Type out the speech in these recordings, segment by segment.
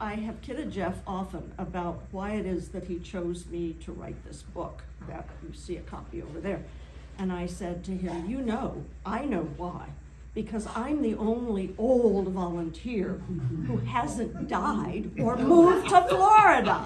I have kidded Jeff often about why it is that he chose me to write this book, that you see a copy over there. And I said to him, you know, I know why. Because I'm the only old volunteer who hasn't died or moved to Florida.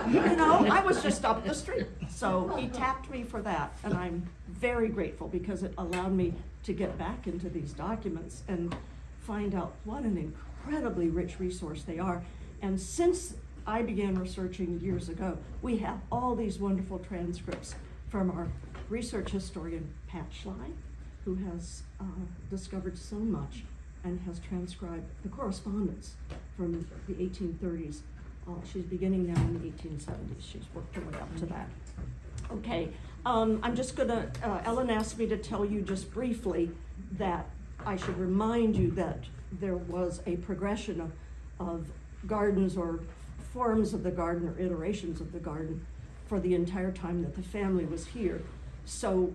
You know, I was just up the street. So he tapped me for that, and I'm very grateful because it allowed me to get back into these documents and find out what an incredibly rich resource they are. And since I began researching years ago, we have all these wonderful transcripts from our research historian, Pat Schley, who has discovered so much and has transcribed the correspondence from the 1830s. She's beginning now in the 1870s. She's worked her way up to that. Okay, I'm just gonna, Ellen asked me to tell you just briefly that I should remind you that there was a progression of gardens or forms of the garden or iterations of the garden for the entire time that the family was here. So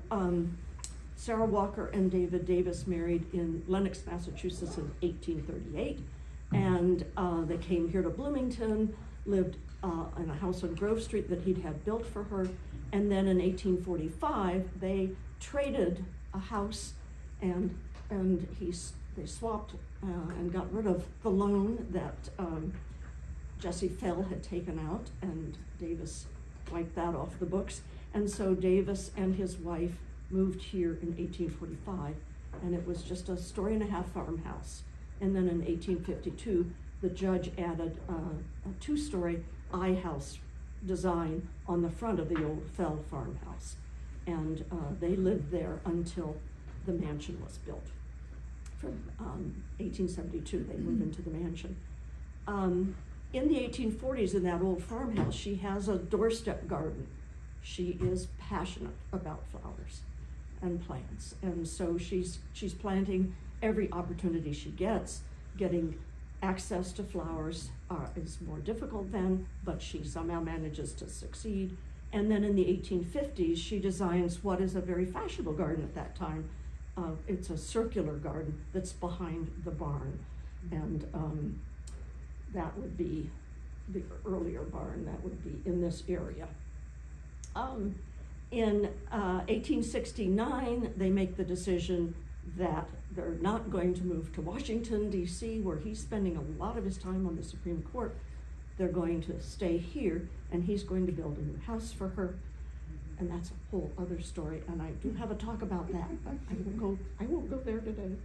Sarah Walker and David Davis married in Lenox, Massachusetts in 1838, and they came here to Bloomington, lived in a house on Grove Street that he'd had built for her, and then in 1845 they traded a house, and they swapped and got rid of the loan that Jesse Fell had taken out, and Davis wiped that off the books, and so Davis and his wife moved here in 1845, and it was just a story-and-a-half farmhouse. And then in 1852, the judge added a two-story I-house design on the front of the old Fell farmhouse. And they lived there until the mansion was built. From 1872, they moved into the mansion. In the 1840s, in that old farmhouse, she has a doorstep garden. She is passionate about flowers and plants, and so she's planting every opportunity she gets. Getting access to flowers is more difficult then, but she somehow manages to succeed. And then in the 1850s, she designs what is a very fashionable garden at that time. It's a circular garden that's behind the barn, and that would be the earlier barn. That would be in this area. In 1869, they make the decision that they're not going to move to Washington, D.C., where he's spending a lot of his time on the Supreme Court. They're going to stay here, and he's going to build a new house for her. And that's a whole other story, and I do have a talk about that, but I won't go there today.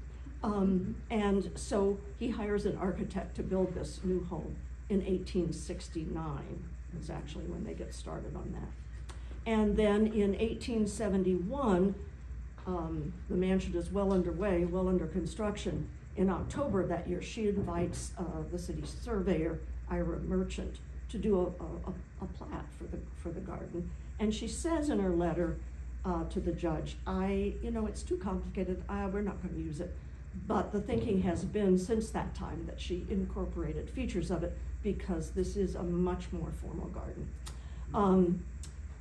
And so he hires an architect to build this new home in 1869. Is actually when they get started on that. And then in 1871, the mansion is well underway, well under construction. In October of that year, she invites the city surveyor, Ira Merchant, to do a plat for the garden. And she says in her letter to the judge, it's too complicated, we're not going to use it. But the thinking has been since that time that she incorporated features of it because this is a much more formal garden.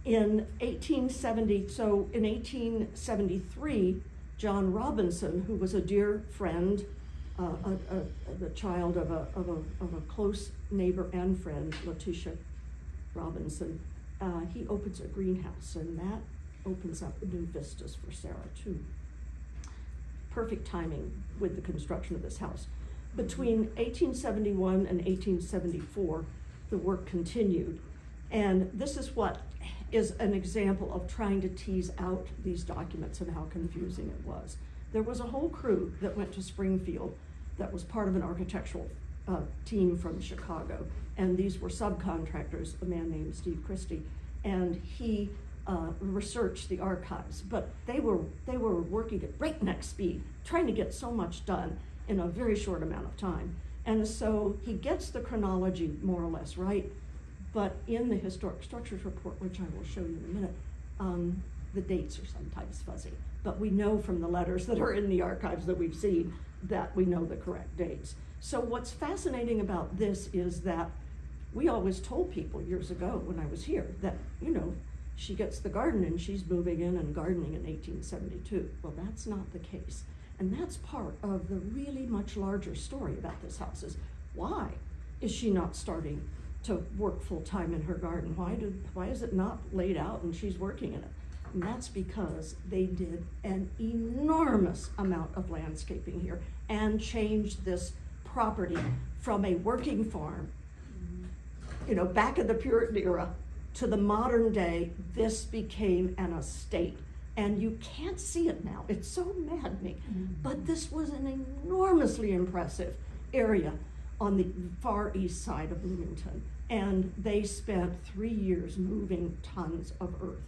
In 1873, John Robinson, who was a dear friend, the child of a close neighbor and friend, Letitia Robinson, he opens a greenhouse, and that opens up new vistas for Sarah too. Perfect timing with the construction of this house. Between 1871 and 1874, the work continued, and this is what is an example of trying to tease out these documents and how confusing it was. There was a whole crew that went to Springfield that was part of an architectural team from Chicago, and these were subcontractors, a man named Steve Christie, and he researched the archives, but they were working at breakneck speed, trying to get so much done in a very short amount of time. And so he gets the chronology more or less right, but in the historic structures report, which I will show you in a minute, the dates are sometimes fuzzy. But we know from the letters that are in the archives that we've seen that we know the correct dates. So what's fascinating about this is that we always told people years ago when I was here that, she gets the garden and she's moving in and gardening in 1872. Well, that's not the case. And that's part of the really much larger story about this house is why? is she not starting to work full-time in her garden? Why is it not laid out and she's working in it? And that's because they did an enormous amount of landscaping here and changed this property from a working farm, back in the Puritan era, to the modern day. This became an estate. And you can't see it now. It's so maddening. But this was an enormously impressive area on the far east side of Bloomington. And they spent 3 years moving tons of earth.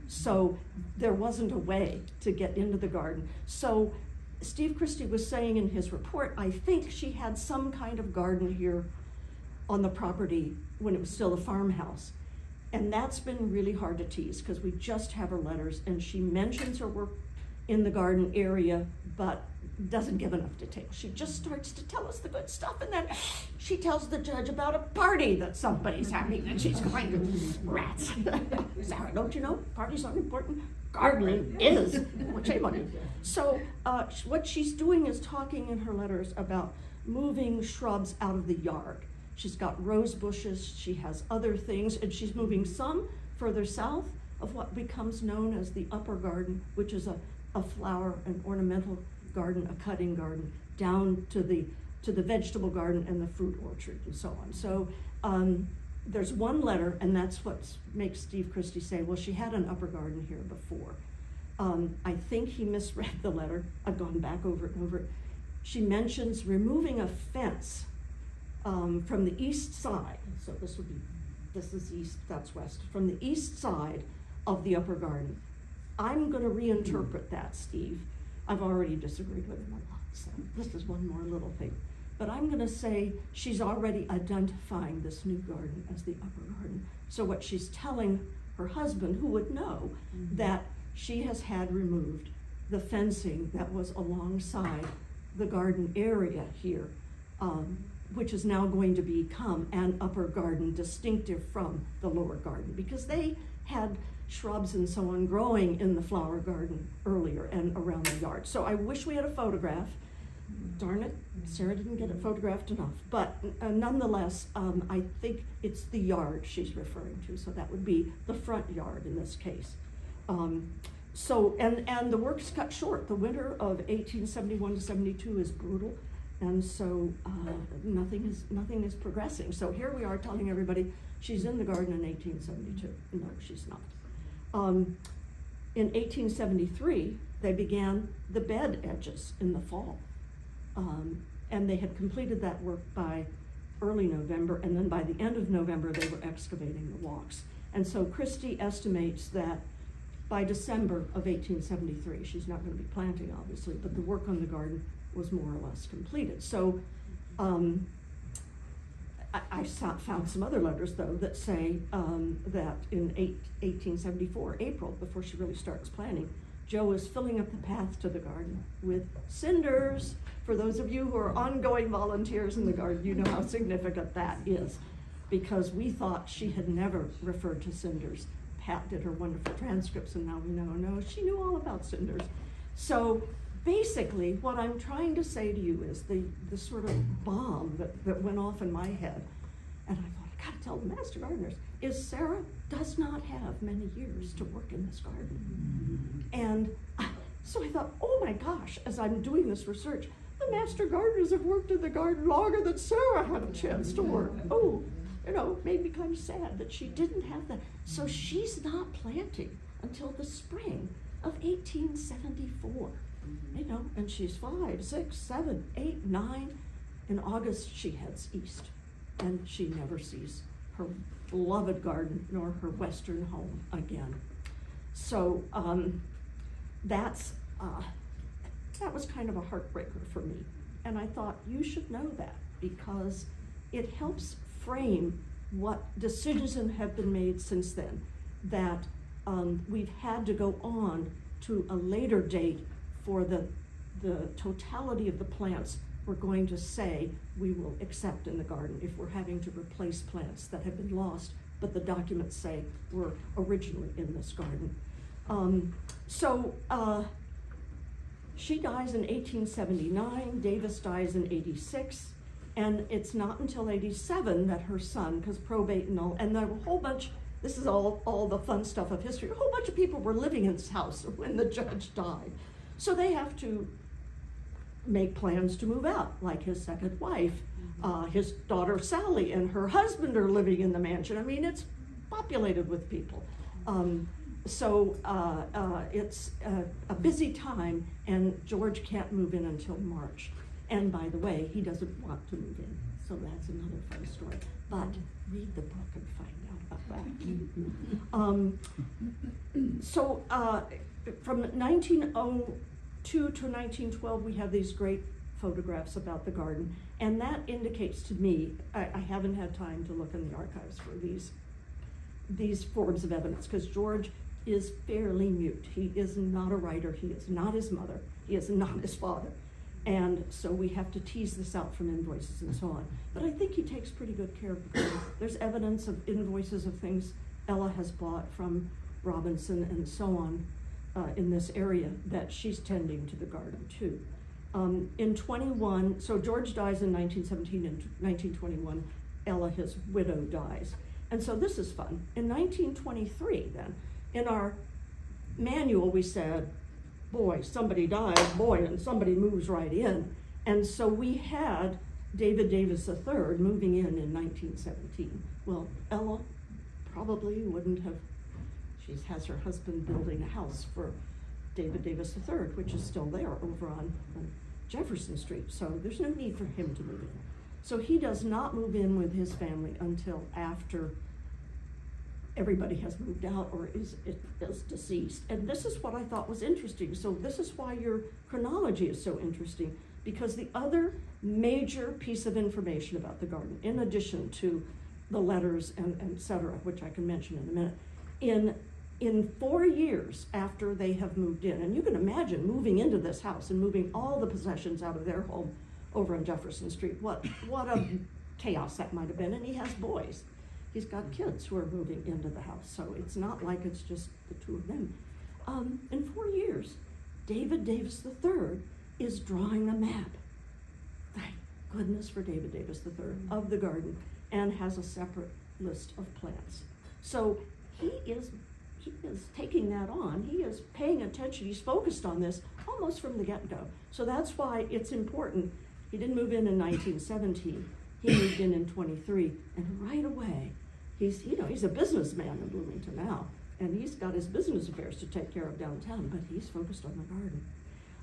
So there wasn't a way to get into the garden. So Steve Christie was saying in his report, I think she had some kind of garden here on the property when it was still a farmhouse. And that's been really hard to tease because we just have her letters, and she mentions her work in the garden area, but doesn't give enough detail. She just starts to tell us the good stuff, and then she tells the judge about a party that somebody's having, and she's going to rats. Sarah, don't you know parties aren't important? Gardening is. Well, shame on you. So what she's doing is talking in her letters about moving shrubs out of the yard. She's got rose bushes, she has other things, and she's moving some further south of what becomes known as the upper garden, which is a flower, an ornamental garden, a cutting garden, down to the vegetable garden and the fruit orchard and so on. So there's one letter, and that's what makes Steve Christie say, well, she had an upper garden here before. I think he misread the letter. I've gone back over it and over it. She mentions removing a fence from the east side, so this is east, that's west, from the east side of the upper garden. I'm going to reinterpret that, Steve. I've already disagreed with him a lot, so this is one more little thing. But I'm going to say she's already identifying this new garden as the upper garden. So what she's telling her husband, who would know, that she has had removed the fencing that was alongside the garden area here, which is now going to become an upper garden distinctive from the lower garden, because they had shrubs and so on growing in the flower garden earlier and around the yard. So I wish we had a photograph. Darn it, Sarah didn't get it photographed enough. But nonetheless, I think it's the yard she's referring to, so that would be the front yard in this case. And the work's cut short. The winter of 1871 to 72 is brutal. And so nothing is progressing. So here we are telling everybody she's in the garden in 1872. No, she's not. In 1873, they began the bed edges in the fall. And they had completed that work by early November, and then by the end of November, they were excavating the walks. And so Christie estimates that by December of 1873, she's not going to be planting, obviously, but the work on the garden was more or less completed. So I found some other letters, though, that say that in 1874, April, before she really starts planting, Joe is filling up the path to the garden with cinders. For those of you who are ongoing volunteers in the garden, you know how significant that is, because we thought she had never referred to cinders. Pat did her wonderful transcripts, and now we know, no, she knew all about cinders. So basically, what I'm trying to say to you is the sort of bomb that went off in my head, and I thought, I gotta tell the master gardeners, is Sarah does not have many years to work in this garden. And so I thought, oh my gosh, as I'm doing this research, the master gardeners have worked in the garden longer than Sarah had a chance to work. Oh, made me kind of sad that she didn't have that. So she's not planting until the spring of 1874. And she's 5, 6, 7, 8, 9. In August, she heads east, and she never sees her beloved garden nor her western home again. So that was kind of a heartbreaker for me. And I thought, you should know that, because it helps frame what decisions have been made since then, that we've had to go on to a later date for the totality of the plants we're going to say we will accept in the garden if we're having to replace plants that have been lost, but the documents say were originally in this garden. She dies in 1879, Davis dies in 86, And it's not until 87 that her son, because probate and all, and there were a whole bunch, this is all the fun stuff of history, a whole bunch of people were living in this house when the judge died. So they have to make plans to move out, like his second wife. His daughter Sally and her husband are living in the mansion. I mean, it's populated with people. So it's a busy time, and George can't move in until March. And by the way, he doesn't want to move in, so that's another fun story. But read the book and find out about that. So from 1902 to 1912, we have these great photographs about the garden, and that indicates to me, I haven't had time to look in the archives for these forms of evidence, because George is fairly mute. He is not a writer, he is not his mother, he is not his father. And so we have to tease this out from invoices and so on. But I think he takes pretty good care of the garden. There's evidence of invoices of things Ella has bought from Robinson and so on in this area that she's tending to the garden too. In 21, so George dies in 1917, and 1921, Ella, his widow, dies. And so this is fun. In 1923 then, in our manual we said, boy, somebody dies, boy, and somebody moves right in. And so we had David Davis III moving in 1917. Well, Ella probably wouldn't have, she has her husband building a house for David Davis III, which is still there over on Jefferson Street. So there's no need for him to move in. So he does not move in with his family until after everybody has moved out or is deceased. And this is what I thought was interesting. So this is why your chronology is so interesting, because the other major piece of information about the garden, in addition to the letters and et cetera, which I can mention in a minute, in 4 years after they have moved in, and you can imagine moving into this house and moving all the possessions out of their home over on Jefferson Street, what a chaos that might have been. And he has boys. He's got kids who are moving into the house, so it's not like it's just the two of them. In 4 years, David Davis III is drawing a map. Thank goodness for David Davis III of the garden, and has a separate list of plants. So he is taking that on. He is paying attention. He's focused on this almost from the get-go. So that's why it's important. He didn't move in 1917. He moved in 23, and right away, he's a businessman in Bloomington now, and he's got his business affairs to take care of downtown, but he's focused on the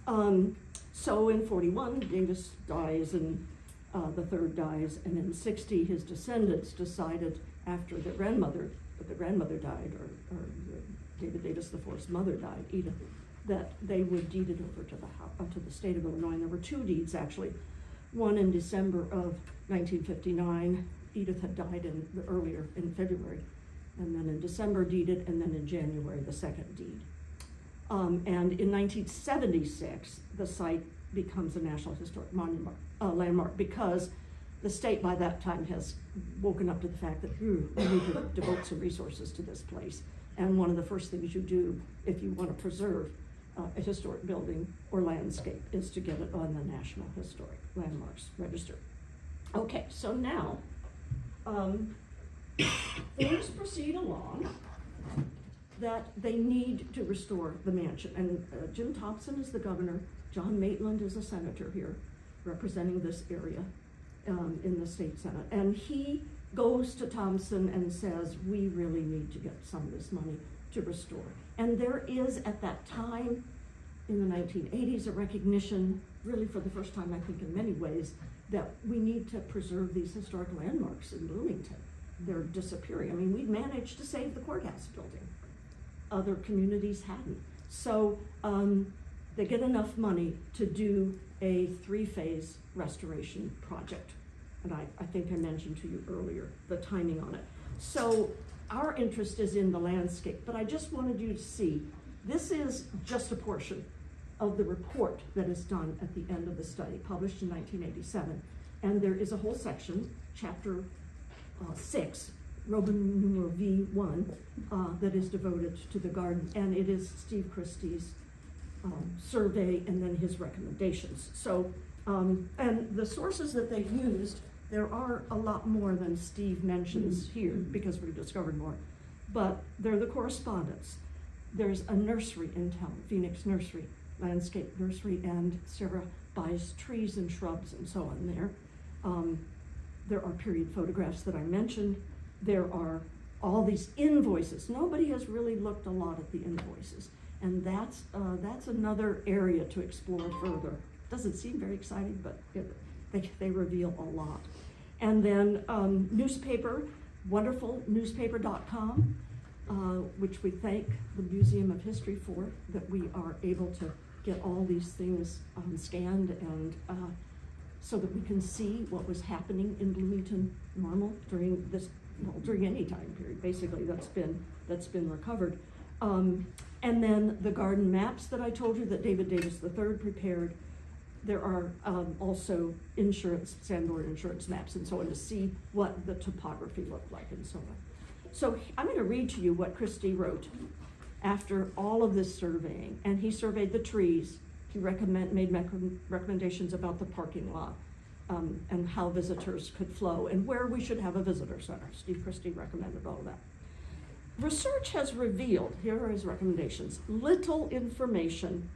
garden. So in 41, Davis dies, and the third dies, and in 60, his descendants decided after the grandmother died, or David Davis IV's mother died, Edith, that they would deed it over to the state of Illinois. And there were 2 deeds actually. One in December of 1959. Edith had died earlier in February, and then in December deeded, and then in January the second deed. And in 1976, the site becomes a National Historic Monument landmark, because the state by that time has woken up to the fact that we need to devote some resources to this place. And one of the first things you do if you want to preserve a historic building or landscape is to get it on the National Historic Landmarks Register. Okay, so now things proceed along that they need to restore the mansion. And Jim Thompson is the governor. John Maitland is a senator here representing this area in the state senate. And he goes to Thompson and says, we really need to get some of this money to restore. And there is, at that time, in the 1980s, a recognition, really for the first time, I think, in many ways, that we need to preserve these historic landmarks in Bloomington. They're disappearing. I mean, we'd managed to save the courthouse building. Other communities hadn't. So they get enough money to do a 3-phase restoration project. And I think I mentioned to you earlier the timing on it. So our interest is in the landscape, but I just wanted you to see, this is just a portion of the report that is done at the end of the study, published in 1987. And there is a whole section, chapter 6, Roman numeral V1, that is devoted to the garden. And it is Steve Christie's survey and then his recommendations. So And the sources that they used, there are a lot more than Steve mentions here, because we discovered more. But they're the correspondence. There's a nursery in town, Phoenix Nursery, landscape nursery, and Sarah buys trees and shrubs and so on there. There are period photographs that I mentioned. There are all these invoices. Nobody has really looked a lot at the invoices. And that's another area to explore further. Doesn't seem very exciting, but they reveal a lot. And then newspaper, wonderful newspaper.com, which we thank the Museum of History for, that we are able to get all these things scanned and so that we can see what was happening in Bloomington Normal during this, well, during any time period, basically, that's been recovered. And then the garden maps that I told you that David Davis III prepared. There are also sandboard insurance maps and so on to see what the topography looked like and so on. So I'm going to read to you what Christie wrote after all of this surveying. And he surveyed the trees. He made recommendations about the parking lot and how visitors could flow and where we should have a visitor center. Steve Christie recommended all of that. Research has revealed, here are his recommendations, little information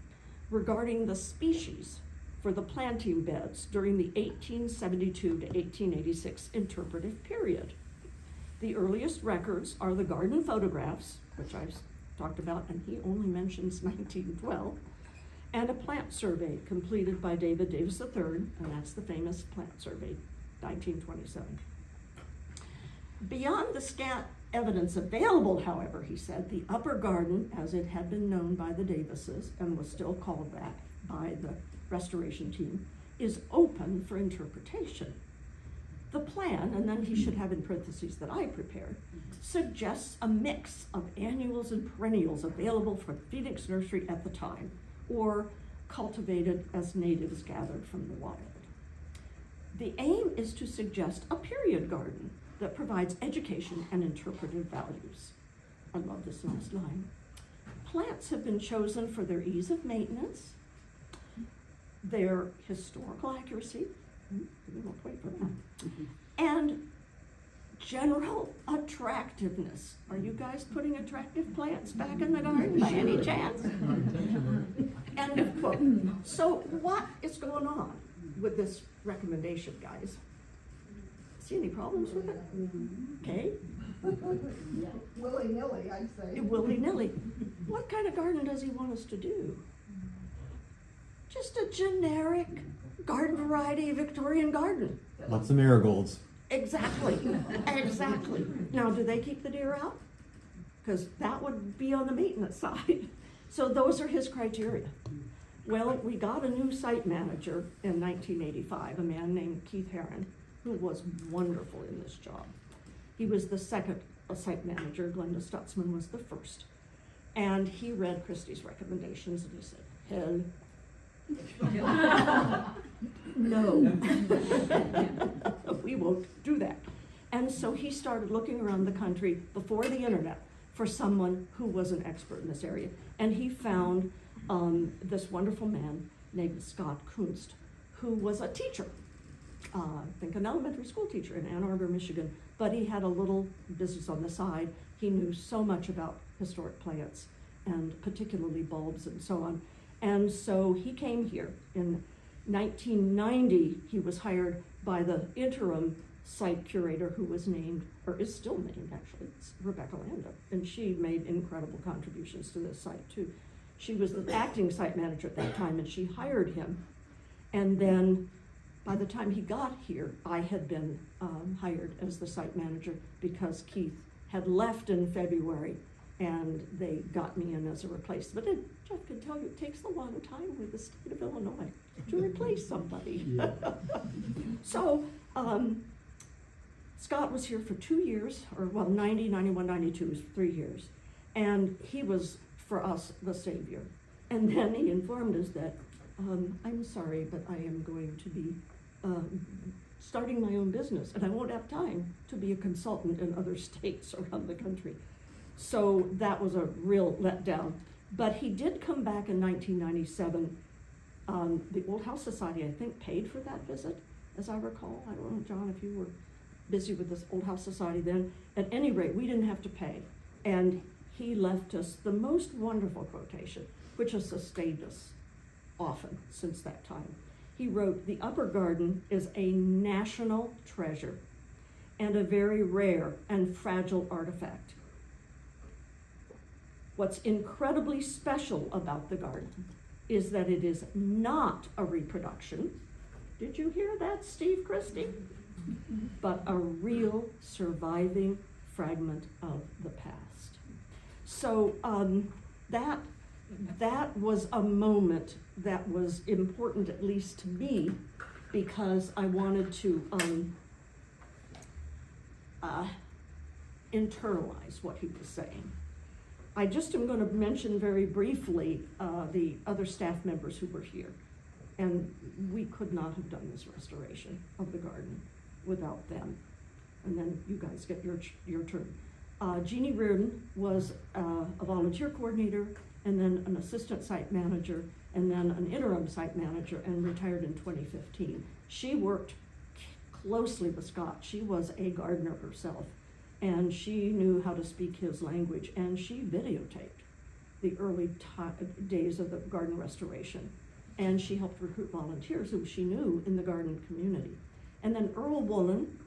regarding the species for the planting beds during the 1872 to 1886 interpretive period. The earliest records are the garden photographs, which I've talked about, and he only mentions 1912, and a plant survey completed by David Davis III, and that's the famous plant survey, 1927. Beyond the scant evidence available, however, he said, the upper garden, as it had been known by the Davises and was still called that by the restoration team, is open for interpretation. The plan, and then he should have in parentheses that I prepared, suggests a mix of annuals and perennials available for Phoenix Nursery at the time, or cultivated as natives gathered from the wild. The aim is to suggest a period garden that provides education and interpretive values. I love this last line. Plants have been chosen for their ease of maintenance, their historical accuracy, we won't wait for that, and general attractiveness. Are you guys putting attractive plants back in the garden by any chance? End of quote. So what is going on with this recommendation, guys? See any problems with it? Okay. Willy-nilly, I'd say. Willy-nilly. What kind of garden does he want us to do? Just a generic garden variety Victorian garden. Lots of marigolds. Exactly, exactly. Now, do they keep the deer out? Because that would be on the maintenance side. So those are his criteria. Well, we got a new site manager in 1985, a man named Keith Herron, who was wonderful in this job. He was the second site manager. Glenda Stutzman was the first. And he read Christie's recommendations and he said, hell, no, we won't do that. And so he started looking around the country before the internet for someone who was an expert in this area. And he found this wonderful man named Scott Kunst, who was a teacher, I think an elementary school teacher in Ann Arbor, Michigan, but he had a little business on the side. He knew so much about historic plants and particularly bulbs and so on. And so he came here. In 1990, he was hired by the interim site curator who was named, or is still named actually, it's Rebecca Landa, and she made incredible contributions to this site too. She was the acting site manager at that time and she hired him. And then by the time he got here, I had been hired as the site manager because Keith had left in February and they got me in as a replacement. And Jeff can tell you, it takes a long time with the state of Illinois to replace somebody. Yeah. So Scott was here for 2 years, or well, 90, 91, 92 was 3 years. And he was, for us, the savior. And then he informed us that, I'm sorry, but I am going to be starting my own business and I won't have time to be a consultant in other states around the country. So that was a real letdown. But he did come back in 1997 The Old House Society, I think, paid for that visit, as I recall. I don't know, John, if you were busy with this Old House Society then. At any rate, we didn't have to pay. And he left us the most wonderful quotation, which has sustained us often since that time. He wrote, "The upper garden is a national treasure and a very rare and fragile artifact. What's incredibly special about the garden is that it is not a reproduction." Did you hear that, Steve Christie? "But a real surviving fragment of the past." So that was a moment that was important, at least to me, because I wanted to internalize what he was saying. I just am going to mention very briefly the other staff members who were here. And we could not have done this restoration of the garden without them. And then you guys get your turn. Jeannie Reardon was a volunteer coordinator, and then an assistant site manager, and then an interim site manager, and retired in 2015. She worked closely with Scott. She was a gardener herself, and she knew how to speak his language, and she videotaped the early days of the garden restoration. And she helped recruit volunteers who she knew in the garden community. And then Earl Woolen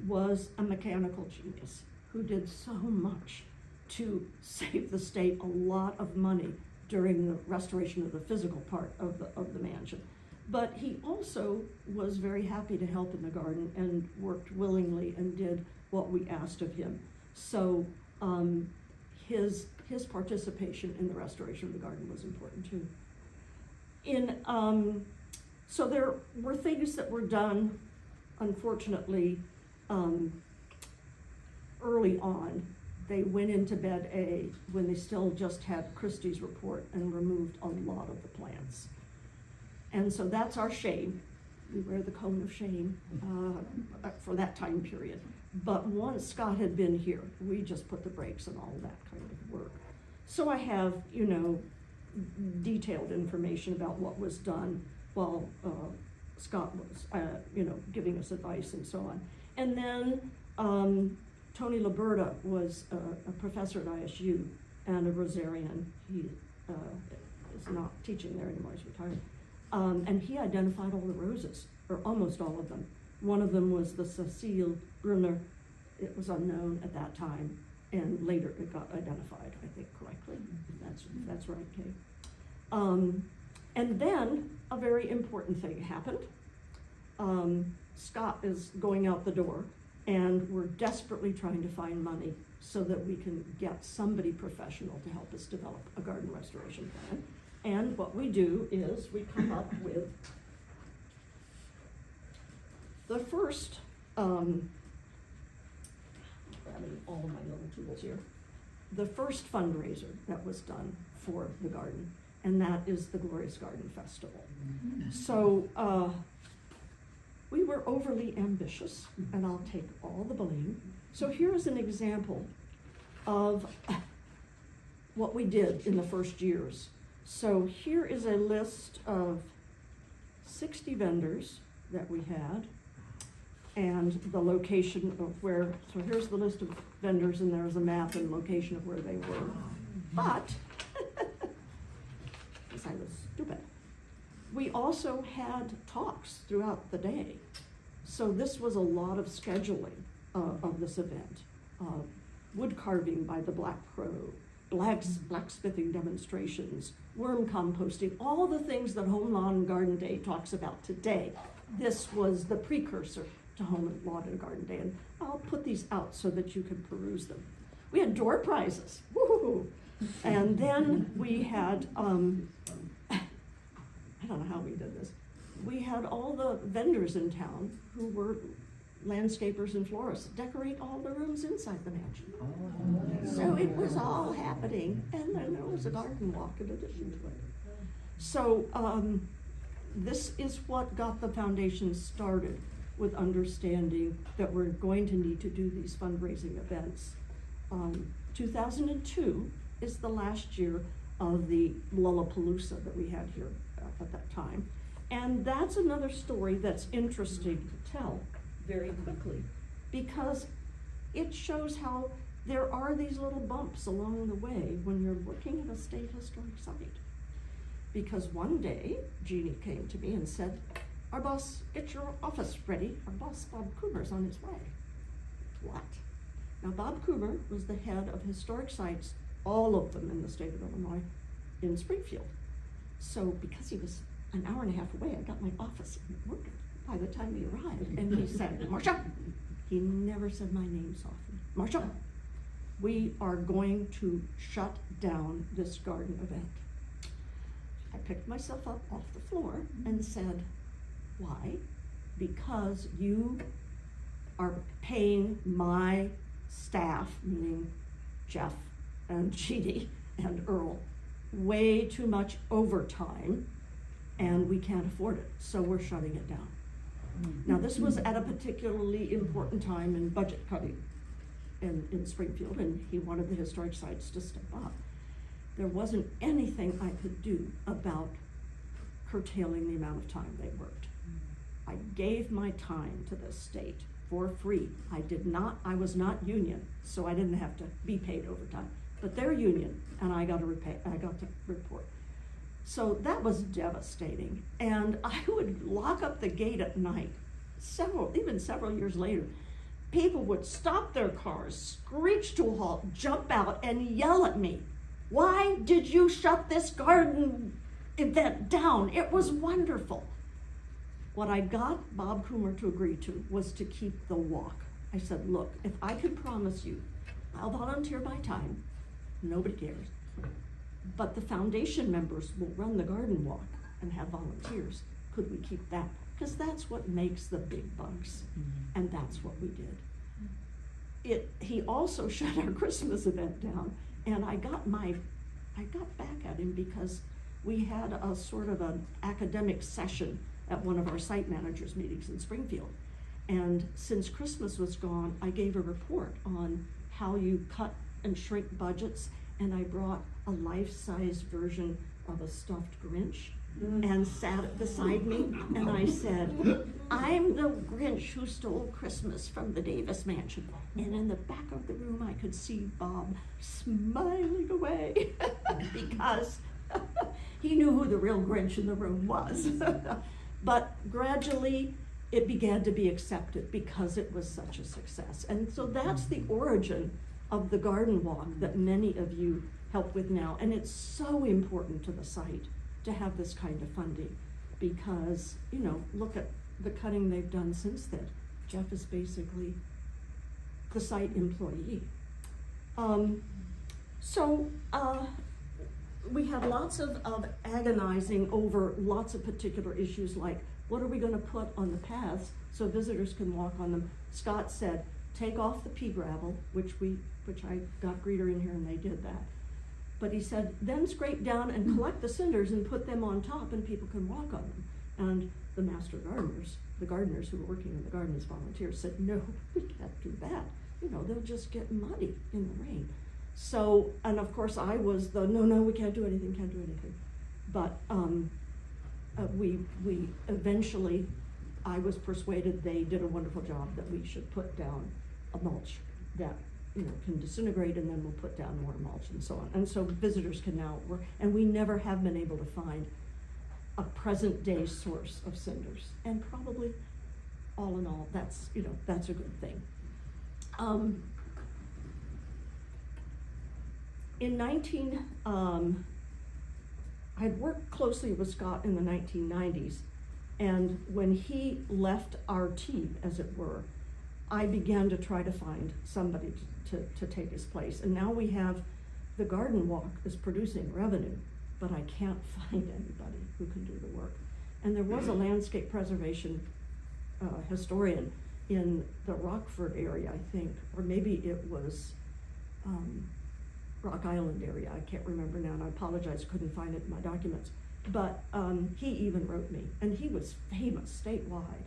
was a mechanical genius who did so much to save the state a lot of money during the restoration of the physical part of the mansion. But he also was very happy to help in the garden and worked willingly and did what we asked of him. So his participation in the restoration of the garden was important too. So there were things that were done, unfortunately, early on. They went into bed when they still just had Christie's report and removed a lot of the plants. And so that's our shame. We wear the cone of shame for that time period. But once Scott had been here, we just put the brakes on all that kind of work. So I have, detailed information about what was done while Scott was, giving us advice and so on. And then Tony Liberta was a professor at ISU and a Rosarian. He is not teaching there anymore, he's retired. And he identified all the roses, or almost all of them. One of them was the Cecile Brunner. It was unknown at that time, and later it got identified, I think, correctly. If that's right, Kate. And then a very important thing happened. Scott is going out the door, and we're desperately trying to find money so that we can get somebody professional to help us develop a garden restoration plan. And what we do is we come up with the first, grabbing all of my little tools here, the first fundraiser that was done for the garden, and that is the Glorious Garden Festival. So we were overly ambitious, and I'll take all the blame. So here's an example of what we did in the first years. So here is a list of 60 vendors that we had, and the location of where, so here's the list of vendors, and there's a map and location of where they were. But, because I was stupid, we also had talks throughout the day. So this was a lot of scheduling of this event. Wood carving by the Black Crow, blacksmithing demonstrations, worm composting, all the things that Home Lawn and Garden Day talks about today. This was the precursor to Home Lawn and Garden Day, and I'll put these out so that you can peruse them. We had door prizes, woo-hoo-hoo. And then we had, I don't know how we did this. We had all the vendors in town who were landscapers and florists decorate all the rooms inside the mansion. So it was all happening, and then there was a garden walk in addition to it. So this is what got the foundation started, with understanding that we're going to need to do these fundraising events. 2002 is the last year of the Lollapalooza that we had here at that time. And that's another story that's interesting to tell very quickly, because it shows how there are these little bumps along the way when you're looking at a state historic site. Because one day, Jeannie came to me and said, "Our boss, get your office ready. Our boss, Bob Coomer's on his way." What? Now, Bob Coomer was the head of historic sites, all of them in the state of Illinois, in Springfield. So because he was an hour and a half away, I got my office in order by the time he arrived. And he said, "Marcia," he never said my name softly, "Marcia, we are going to shut down this garden event." I picked myself up off the floor and said, "Why?" "Because you are paying my staff," meaning Jeff and Jeannie and Earl, "way too much overtime, and we can't afford it, so we're shutting it down." Now, this was at a particularly important time in budget cutting in Springfield, and he wanted the historic sites to step up. There wasn't anything I could do about curtailing the amount of time they worked. I gave my time to the state for free. I was not union, so I didn't have to be paid overtime. But they're union, and I got to report. So that was devastating. And I would lock up the gate at night. Even several years later, people would stop their cars, screech to a halt, jump out, and yell at me, "Why did you shut this garden event down? It was wonderful." What I got Bob Coomer to agree to was to keep the walk. I said, "Look, if I can promise you, I'll volunteer my time, nobody cares, but the foundation members will run the garden walk and have volunteers. Could we keep that? Because that's what makes the big bucks." And that's what we did. He also shut our Christmas event down, and I got back at him because we had a sort of an academic session at one of our site managers meetings in Springfield. And since Christmas was gone, I gave a report on how you cut and shrink budgets, and I brought a life-size version of a stuffed Grinch and sat it beside me, and I said, "I'm the Grinch who stole Christmas from the Davis mansion." And in the back of the room, I could see Bob smiling away because he knew who the real Grinch in the room was. But gradually, it began to be accepted because it was such a success. And so that's the origin of the garden walk that many of you help with now. And it's so important to the site to have this kind of funding because, look at the cutting they've done since then. Jeff is basically the site employee. We have lots of agonizing over lots of particular issues like, what are we going to put on the paths so visitors can walk on them? Scott said, take off the pea gravel, which I got Greeter in here and they did that. But he said, then scrape down and collect the cinders and put them on top and people can walk on them. And the master gardeners, the gardeners who were working in the garden as volunteers said, no, we can't do that. They'll just get muddy in the rain. So, and of course I was no, we can't do anything. But we eventually, I was persuaded they did a wonderful job that we should put down a mulch that can disintegrate, and then we'll put down more mulch and so on. And so visitors can now work, and we never have been able to find a present day source of cinders. And probably all in all, that's a good thing. I'd worked closely with Scott in the 1990s, and when he left our team, as it were, I began to try to find somebody to take his place. And now we have the garden walk is producing revenue, but I can't find anybody who can do the work. And there was a landscape preservation historian in the Rockford area, I think, or maybe it was Rock Island area, I can't remember now, and I apologize, couldn't find it in my documents. But he even wrote me, and he was famous statewide.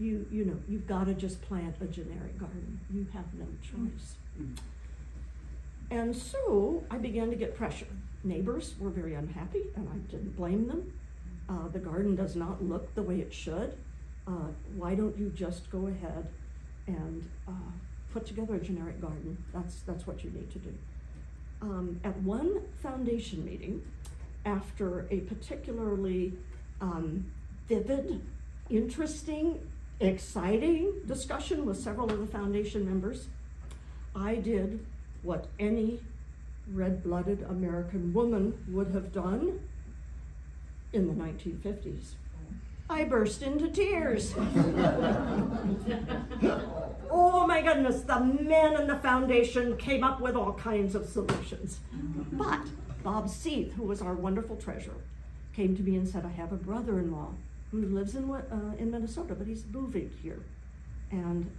You've got to just plant a generic garden. You have no choice. And so I began to get pressure. Neighbors were very unhappy, and I didn't blame them. the garden does not look the way it should. Why don't you just go ahead and put together a generic garden? That's what you need to do. At one foundation meeting, after a particularly vivid, interesting, exciting discussion with several of the foundation members, I did what any red-blooded American woman would have done in the 1950s. I burst into tears. Oh my goodness, the men in the foundation came up with all kinds of solutions. But Bob Seath, who was our wonderful treasurer, came to me and said, I have a brother-in-law who lives in Minnesota, but he's moving here. And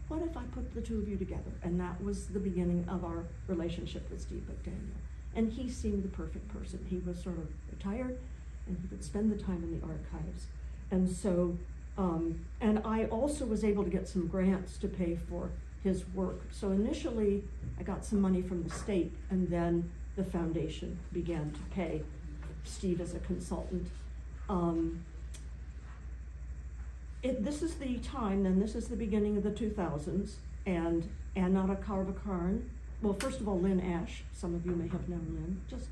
what if I put the two of you together? And that was the beginning of our relationship with Steve McDaniel. And he seemed the perfect person. He was sort of retired, and he could spend the time in the archives. And so, and I also was able to get some grants to pay for his work. So initially, I got some money from the state, and then the foundation began to pay Steve as a consultant. This is the time, then this is the beginning of the 2000s, and Anna Karvakaran, well, first of all, Lynn Ash, some of you may have known Lynn, just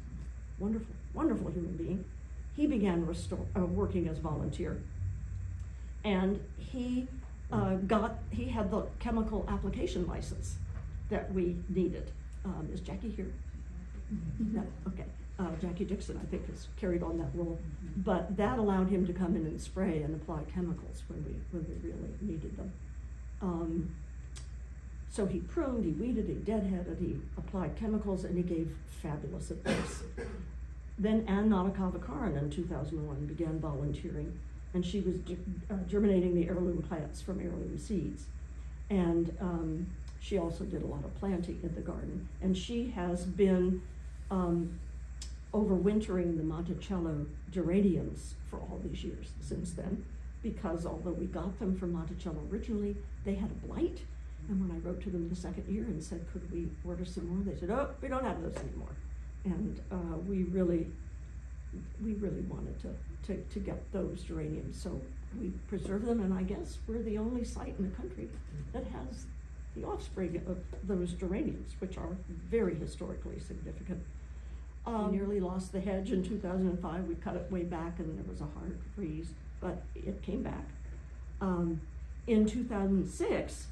wonderful, wonderful human being. He began working as volunteer, and he had the chemical application license that we needed. Is Jackie here? No, okay. Jackie Dixon, I think, has carried on that role, but that allowed him to come in and spray and apply chemicals when we really needed them. So he pruned, he weeded, he deadheaded, he applied chemicals, and he gave fabulous advice. Then Ann Nadakavakaran in 2001 began volunteering, and she was germinating the heirloom plants from heirloom seeds. And she also did a lot of planting in the garden, and she has been overwintering the Monticello geraniums for all these years since then, because although we got them from Monticello originally, they had a blight. And when I wrote to them the second year and said, could we order some more, they said, oh, we don't have those anymore. And we really wanted to get those geraniums. So we preserve them, and I guess we're the only site in the country that has the offspring of those geraniums, which are very historically significant. We nearly lost the hedge in 2005. We cut it way back, and there was a hard freeze, but it came back. In 2006,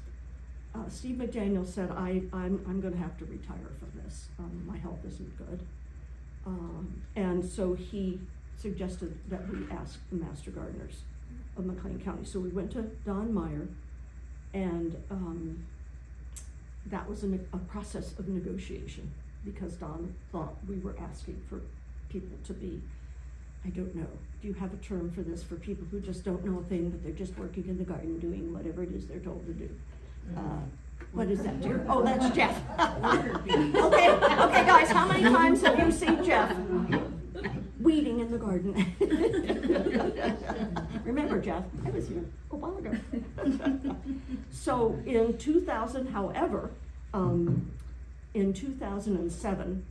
Steve McDaniel said, I'm going to have to retire from this. My health isn't good. And so he suggested that we ask the master gardeners of McLean County. So we went to Don Meyer, and that was a process of negotiation, because Don thought we were asking for people to be, I don't know, do you have a term for this, for people who just don't know a thing, but they're just working in the garden doing whatever it is they're told to do? What is that, dear? Oh, that's Jeff. Okay, guys, how many times have you seen Jeff weeding in the garden? Remember, Jeff, I was here a while ago. So in 2000, however, in 2007,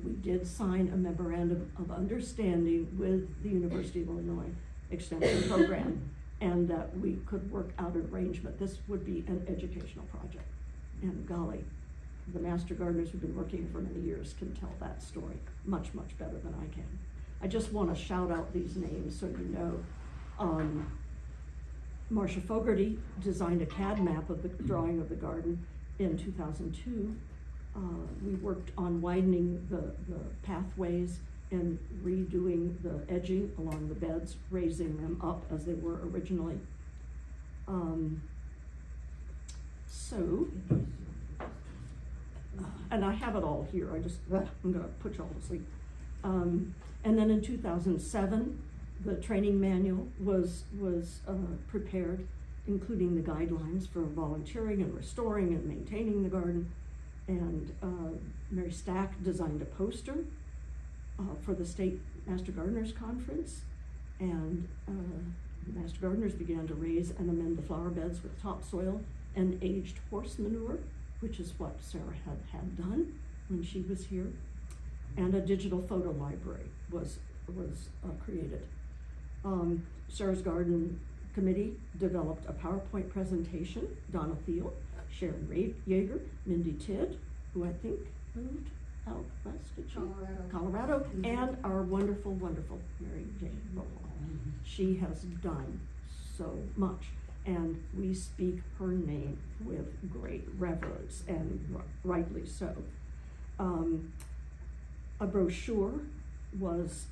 we did sign a memorandum of understanding with the University of Illinois Extension Program, and that we could work out an arrangement. This would be an educational project. And golly, the master gardeners who've been working for many years can tell that story much, much better than I can. I just want to shout out these names so you know. Marcia Fogarty designed a CAD map of the drawing of the garden in 2002. We worked on widening the pathways and redoing the edging along the beds, raising them up as they were originally. And I have it all here. I'm gonna put you all to sleep. And then in 2007, the training manual was prepared, including the guidelines for volunteering and restoring and maintaining the garden. And Mary Stack designed a poster for the State Master Gardeners Conference, and the Master Gardeners began to raise and amend the flower beds with topsoil and aged horse manure, which is what Sarah had done when she was here. And a digital photo library was created. Sarah's Garden Committee developed a PowerPoint presentation. Donna Thiel, Sharon Yeager, Mindy Tidd, who I think moved out west, did she? Colorado, and our wonderful, wonderful Mary Jane Bohol. She has done so much, and we speak her name with great reverence, and rightly so. A brochure was,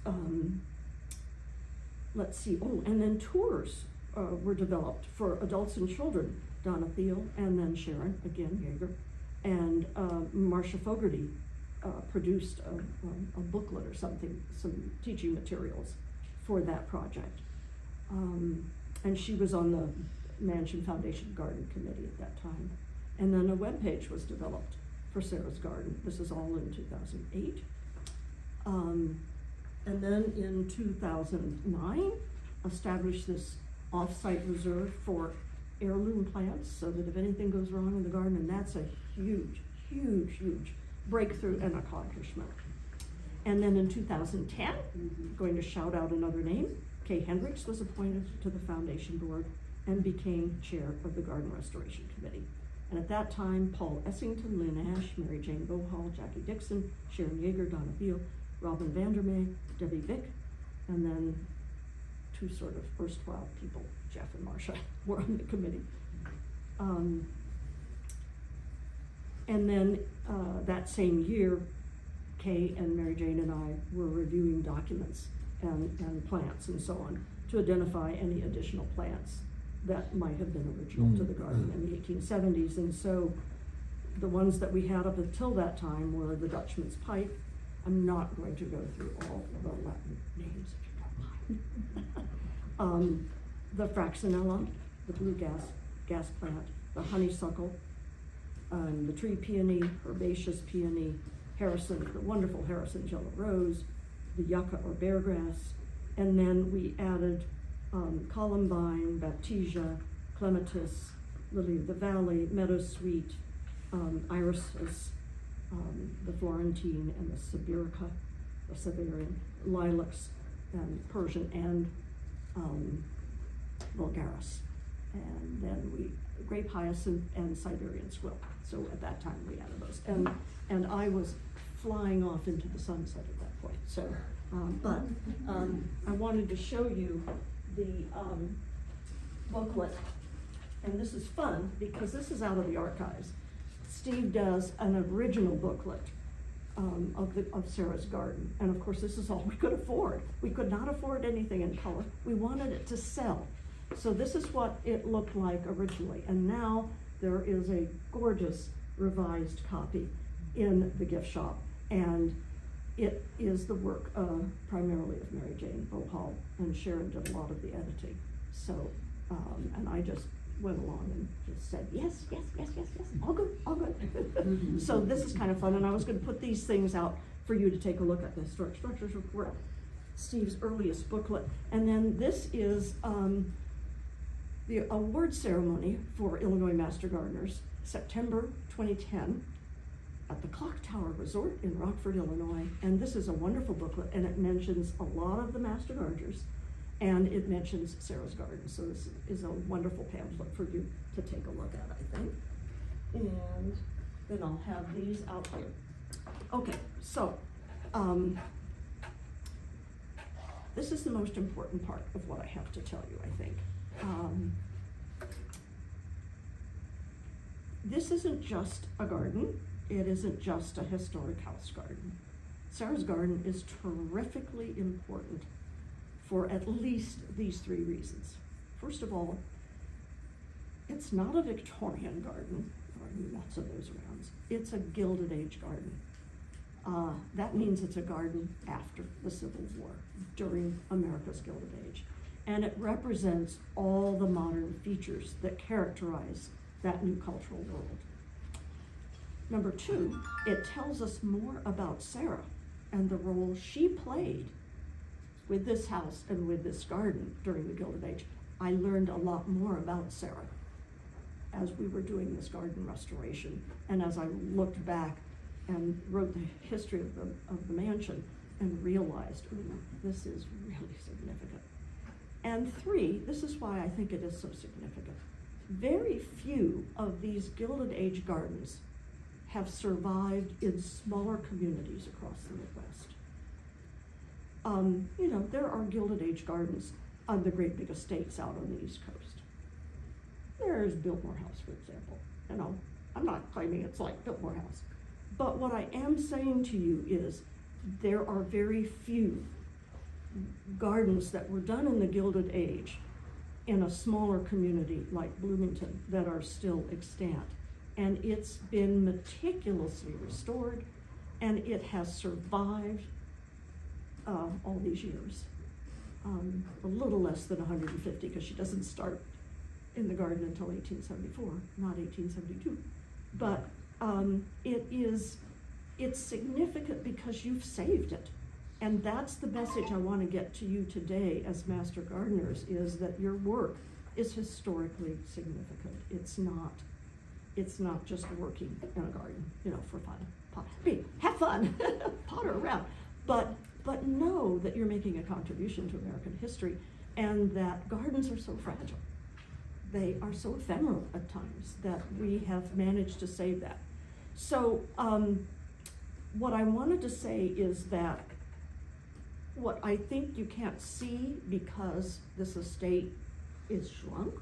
let's see, oh, and then tours were developed for adults and children. Donna Thiel, and then Sharon, again, Yeager, and Marcia Fogarty produced a booklet or something, some teaching materials for that project. And she was on the Mansion Foundation Garden Committee at that time. And then a webpage was developed for Sarah's Garden. This is all in 2008. And then in 2009, established this off-site reserve for heirloom plants, so that if anything goes wrong in the garden, and that's a huge, huge, huge breakthrough and accomplishment. And then in 2010, going to shout out another name, Kay Hendricks was appointed to the foundation board and became chair of the Garden Restoration Committee. And at that time, Paul Essington, Lynn Ash, Mary Jane Bohol, Jackie Dixon, Sharon Yeager, Donna Thiel, Robin Vandermeer, Debbie Vick, and then two sort of erstwhile people, Jeff and Marcia, were on the committee. And then that same year, Kay and Mary Jane and I were reviewing documents and plants and so on to identify any additional plants that might have been original to the garden in the 1870s. And so the ones that we had up until that time were the Dutchman's pipe. I'm not going to go through all of the Latin names, if you don't mind. The Fraxinella, the blue gas plant, the honeysuckle, the tree peony, herbaceous peony, Harrison, the wonderful Harrison yellow rose, the yucca or bear grass, and then we added columbine, baptisia, clematis, lily of the valley, meadowsweet, irises, the Florentine and the Sibirica, or Siberian, lilacs, and Persian, and vulgaris. And then we, grape hyacinth and Siberian squill. So at that time we added those. And I was flying off into the sunset at that point. So, I wanted to show you the booklet. And this is fun because this is out of the archives. Steve does an original booklet of Sarah's Garden. And of course, this is all we could afford. We could not afford anything in color. We wanted it to sell. So this is what it looked like originally. And now there is a gorgeous revised copy in the gift shop. And it is the work primarily of Mary Jane Bohol, and Sharon did a lot of the editing. So, and I just went along and just said, yes, yes, yes, yes, yes, all good, all good. So this is kind of fun, and I was going to put these things out for you to take a look at, the Historic Structures Report, Steve's earliest booklet. And then this is the award ceremony for Illinois Master Gardeners, September 2010, at the Clock Tower Resort in Rockford, Illinois. And this is a wonderful booklet, and it mentions a lot of the Master Gardeners, and it mentions Sarah's Garden. So this is a wonderful pamphlet for you to take a look at, I think. And then I'll have these out here. Okay, so this is the most important part of what I have to tell you, I think. This isn't just a garden. It isn't just a historic house garden. Sarah's Garden is terrifically important for at least these three reasons. First of all, it's not a Victorian garden, or lots of those around. It's a Gilded Age garden. That means it's a garden after the Civil War, during America's Gilded Age. And it represents all the modern features that characterize that new cultural world. Number two, it tells us more about Sarah and the role she played with this house and with this garden during the Gilded Age. I learned a lot more about Sarah as we were doing this garden restoration, and as I looked back and wrote the history of the mansion and realized, ooh, this is really significant. And three, this is why I think it is so significant. Very few of these Gilded Age gardens have survived in smaller communities across the Midwest. You know, there are Gilded Age gardens on the great big estates out on the East Coast. There's Biltmore House, for example. You know, I'm not claiming it's like Biltmore House. But what I am saying to you is there are very few gardens that were done in the Gilded Age in a smaller community like Bloomington that are still extant. And it's been meticulously restored, and it has survived all these years. A little less than 150, because she doesn't start in the garden until 1874, not 1872. But it's significant because you've saved it. And that's the message I want to get to you today as master gardeners, is that your work is historically significant. It's not just working in a garden, you know, for fun. Have fun, potter around, but know that you're making a contribution to American history, and that gardens are so fragile. They are so ephemeral at times that we have managed to save that. So what I wanted to say is that what I think you can't see, because this estate is shrunk,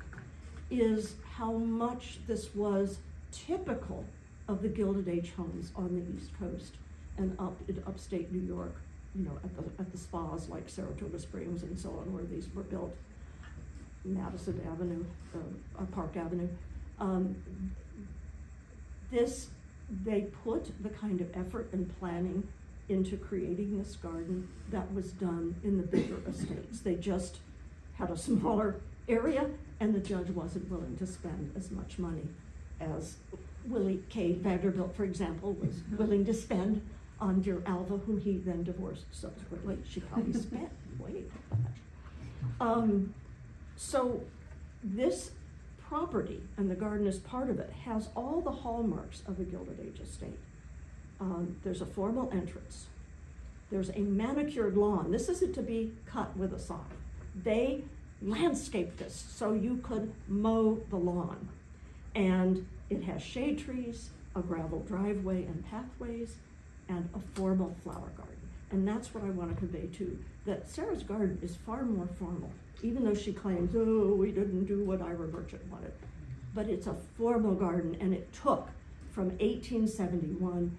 is how much this was typical of the Gilded Age homes on the East Coast and up in upstate New York, you know, at the spas like Saratoga Springs and so on, where these were built, Madison Avenue, Park Avenue. They put the kind of effort and planning into creating this garden that was done in the bigger estates. They just had a smaller area, and the judge wasn't willing to spend as much money as Willie K. Vanderbilt, for example, was willing to spend on dear Alva, whom he then divorced subsequently. She probably spent way too much. So this property, and the garden is part of it, has all the hallmarks of a Gilded Age estate. There's a formal entrance. There's a manicured lawn. This isn't to be cut with a saw. They landscaped this so you could mow the lawn. And it has shade trees, a gravel driveway and pathways, and a formal flower garden. And that's what I want to convey too, that Sarah's garden is far more formal, even though she claims, oh, we didn't do what Ira Merchant wanted. But it's a formal garden, and it took from 1871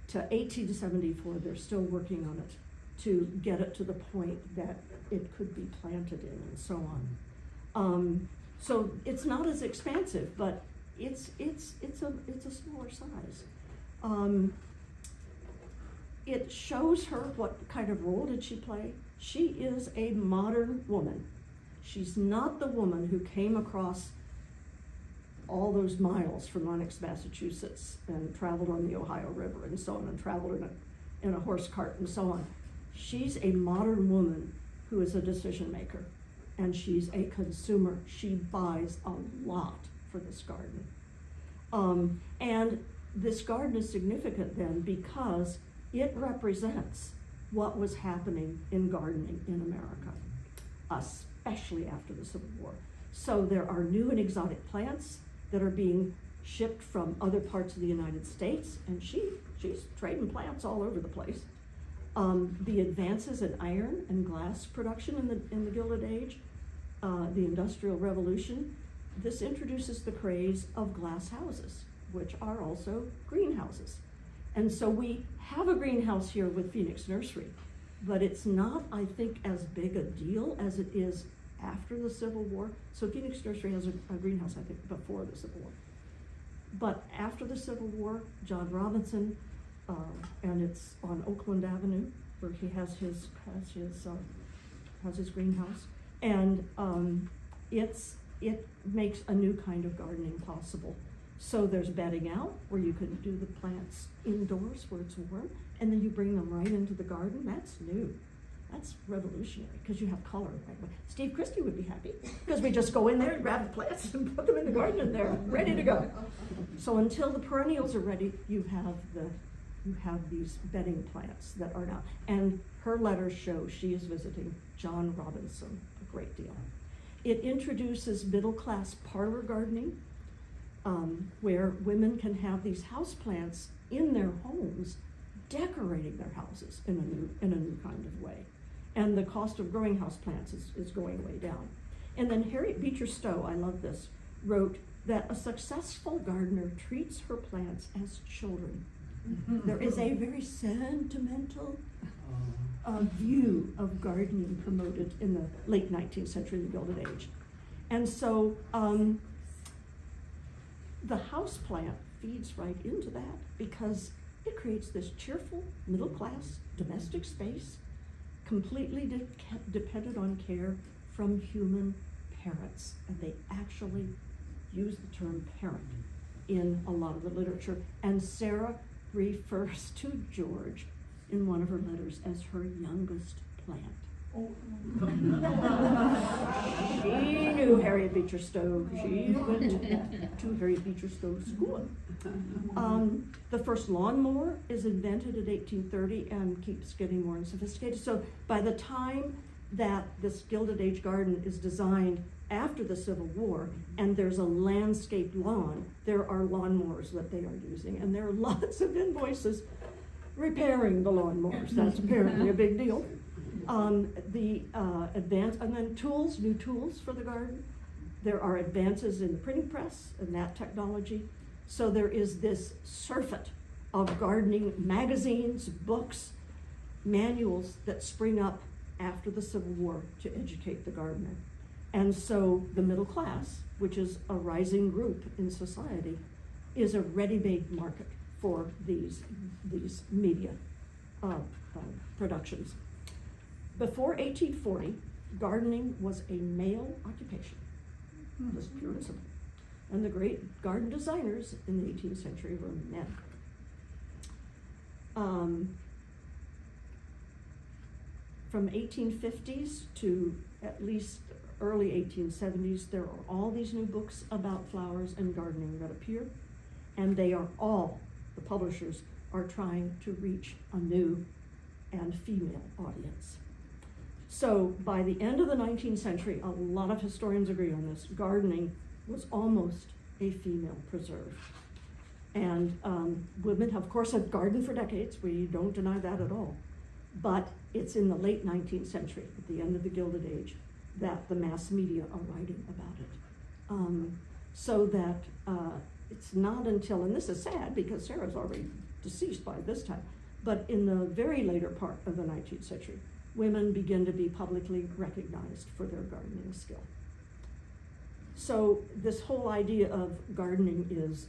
to 1874, they're still working on it, to get it to the point that it could be planted in and so on. So it's not as expansive, but it's a smaller size. It shows her what kind of role did she play. She is a modern woman. She's not the woman who came across all those miles from Lenox, Massachusetts, and traveled on the Ohio River and so on, and traveled in a horse cart and so on. She's a modern woman who is a decision maker, and she's a consumer. She buys a lot for this garden. And this garden is significant then because it represents what was happening in gardening in America, especially after the Civil War. So there are new and exotic plants that are being shipped from other parts of the United States, and she's trading plants all over the place. The advances in iron and glass production in the Gilded Age, the Industrial Revolution, this introduces the craze of glass houses, which are also greenhouses. And so we have a greenhouse here with Phoenix Nursery, but it's not, I think, as big a deal as it is after the Civil War. So Phoenix Nursery has a greenhouse, I think, before the Civil War. But after the Civil War, John Robinson, and it's on Oakland Avenue, where he has his greenhouse, and it makes a new kind of gardening possible. So there's bedding out, where you can do the plants indoors where it's warm, and then you bring them right into the garden. That's new. That's revolutionary, because you have color right away. Steve Christie would be happy, because we just go in there and grab the plants and put them in the garden, and they're ready to go. So until the perennials are ready, you have these bedding plants that are now. And her letters show she is visiting John Robinson, great deal. It introduces middle-class parlor gardening, where women can have these houseplants in their homes, decorating their houses in a new kind of way. And the cost of growing houseplants is going way down. And then Harriet Beecher Stowe, I love this, wrote that a successful gardener treats her plants as children. There is a very sentimental view of gardening promoted in the late 19th century, the Gilded Age. And so the houseplant feeds right into that because it creates this cheerful, middle-class, domestic space, completely dependent on care from human parents. And they actually use the term parent in a lot of the literature. And Sarah refers to George in one of her letters as her youngest plant. Oh. She knew Harriet Beecher Stowe. She went to Harriet Beecher Stowe School. The first lawnmower is invented in 1830 and keeps getting more sophisticated. So by the time that this Gilded Age garden is designed after the Civil War and there's a landscape lawn, there are lawnmowers that they are using, and there are lots of invoices repairing the lawnmowers. That's apparently a big deal. And then tools, new tools for the garden. There are advances in the printing press and that technology. So there is this surfeit of gardening magazines, books, manuals that spring up after the Civil War to educate the gardener. And so the middle class, which is a rising group in society, is a ready-made market for these media productions. Before 1840, gardening was a male occupation, just pure and simple. And the great garden designers in the 18th century were men. From 1850s to at least early 1870s, there are all these new books about flowers and gardening that appear, and they are all, the publishers are trying to reach a new and female audience. So by the end of the 19th century, a lot of historians agree on this, gardening was almost a female preserve. And women, of course, have gardened for decades. We don't deny that at all. But it's in the late 19th century, at the end of the Gilded Age, that the mass media are writing about it. So that it's not until, and this is sad because Sarah's already deceased by this time, but in the very later part of the 19th century, women begin to be publicly recognized for their gardening skill. So this whole idea of gardening is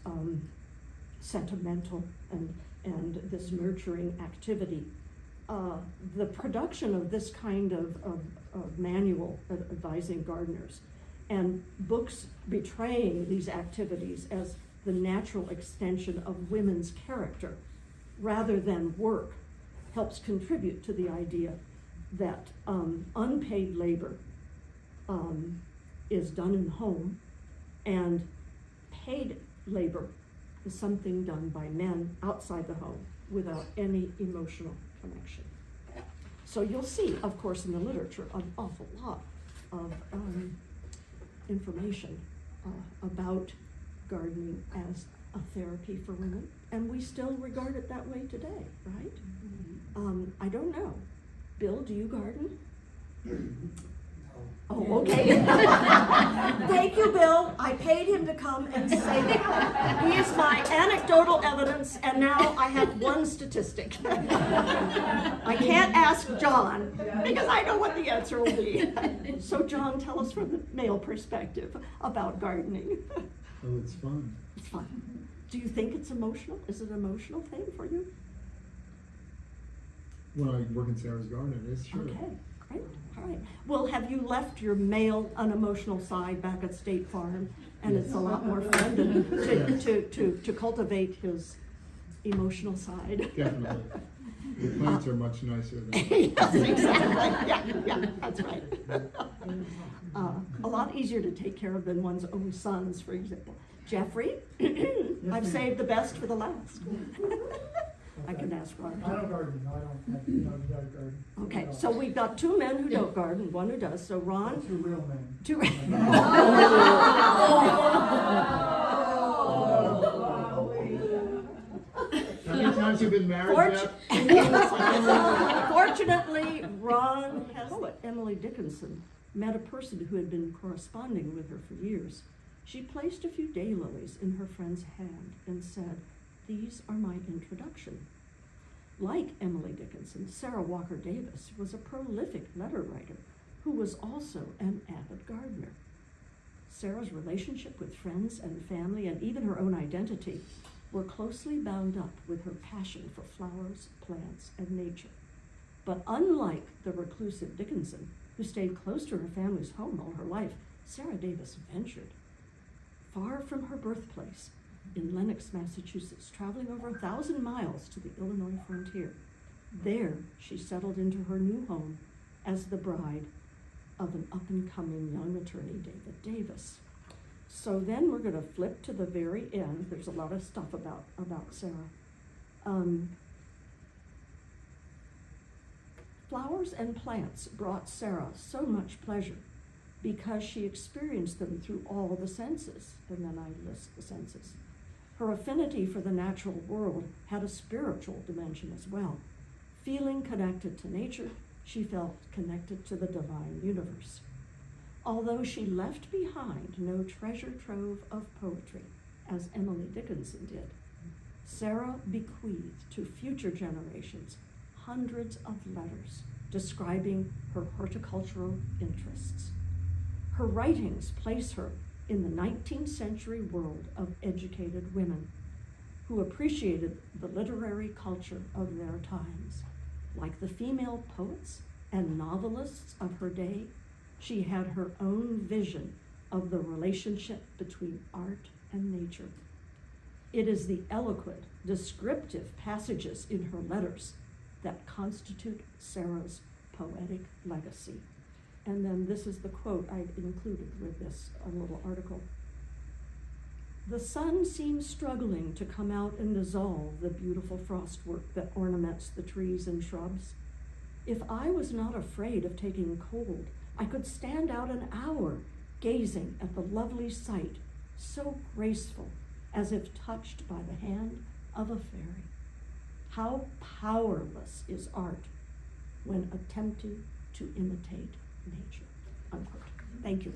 sentimental and this nurturing activity. The production of this kind of manual advising gardeners and books betraying these activities as the natural extension of women's character rather than work helps contribute to the idea that unpaid labor is done in the home and paid labor is something done by men outside the home without any emotional connection. So you'll see, of course, in the literature, an awful lot of information about gardening as a therapy for women, and we still regard it that way today, right? I don't know. Bill, do you garden? Oh, okay. Thank you, Bill. I paid him to come and say that. He is my anecdotal evidence, and now I have one statistic. I can't ask John, because I know what the answer will be. So, John, tell us from the male perspective about gardening. Oh, it's fun. It's fun. Do you think it's emotional? Is it an emotional thing for you? When I work in Sarah's garden, it is, sure. Okay, great. All right. Well, have you left your male unemotional side back at State Farm, and it's a lot more fun to cultivate his emotional side? Definitely. The plants are much nicer than Yes, exactly. Yeah, that's right. A lot easier to take care of than one's own sons, for example. Jeffrey, I've saved the best for the last. I can ask Ron. I don't garden, I don't have, you got a garden. Okay, so we've got two men who don't garden, one who does, so Ron. Two real men. Two. How many times have you been married, Fortu- Jeff? Fortunately, Ron has poet Emily Dickinson met a person who had been corresponding with her for years. She placed a few daylilies in her friend's hand and said, "These are my introduction." Like Emily Dickinson, Sarah Walker Davis was a prolific letter writer who was also an avid gardener. Sarah's relationship with friends and family and even her own identity were closely bound up with her passion for flowers, plants, and nature. But unlike the reclusive Dickinson, who stayed close to her family's home all her life, Sarah Davis ventured. Far from her birthplace, in Lenox, Massachusetts, traveling over 1,000 miles to the Illinois frontier. There, she settled into her new home as the bride of an up-and-coming young attorney, David Davis. So then we're going to flip to the very end. There's a lot of stuff about Sarah. Flowers and plants brought Sarah so much pleasure because she experienced them through all the senses, and then I list the senses. Her affinity for the natural world had a spiritual dimension as well. Feeling connected to nature, she felt connected to the divine universe. Although she left behind no treasure trove of poetry, as Emily Dickinson did, Sarah bequeathed to future generations hundreds of letters describing her horticultural interests. Her writings place her in the 19th century world of educated women who appreciated the literary culture of their times. Like the female poets and novelists of her day, she had her own vision of the relationship between art and nature. It is the eloquent, descriptive passages in her letters that constitute Sarah's poetic legacy. And then this is the quote I included with this little article. "The sun seems struggling to come out and dissolve the beautiful frostwork that ornaments the trees and shrubs. If I was not afraid of taking cold, I could stand out an hour gazing at the lovely sight, so graceful as if touched by the hand of a fairy. How powerless is art when attempting to imitate nature." Unquote. Thank you.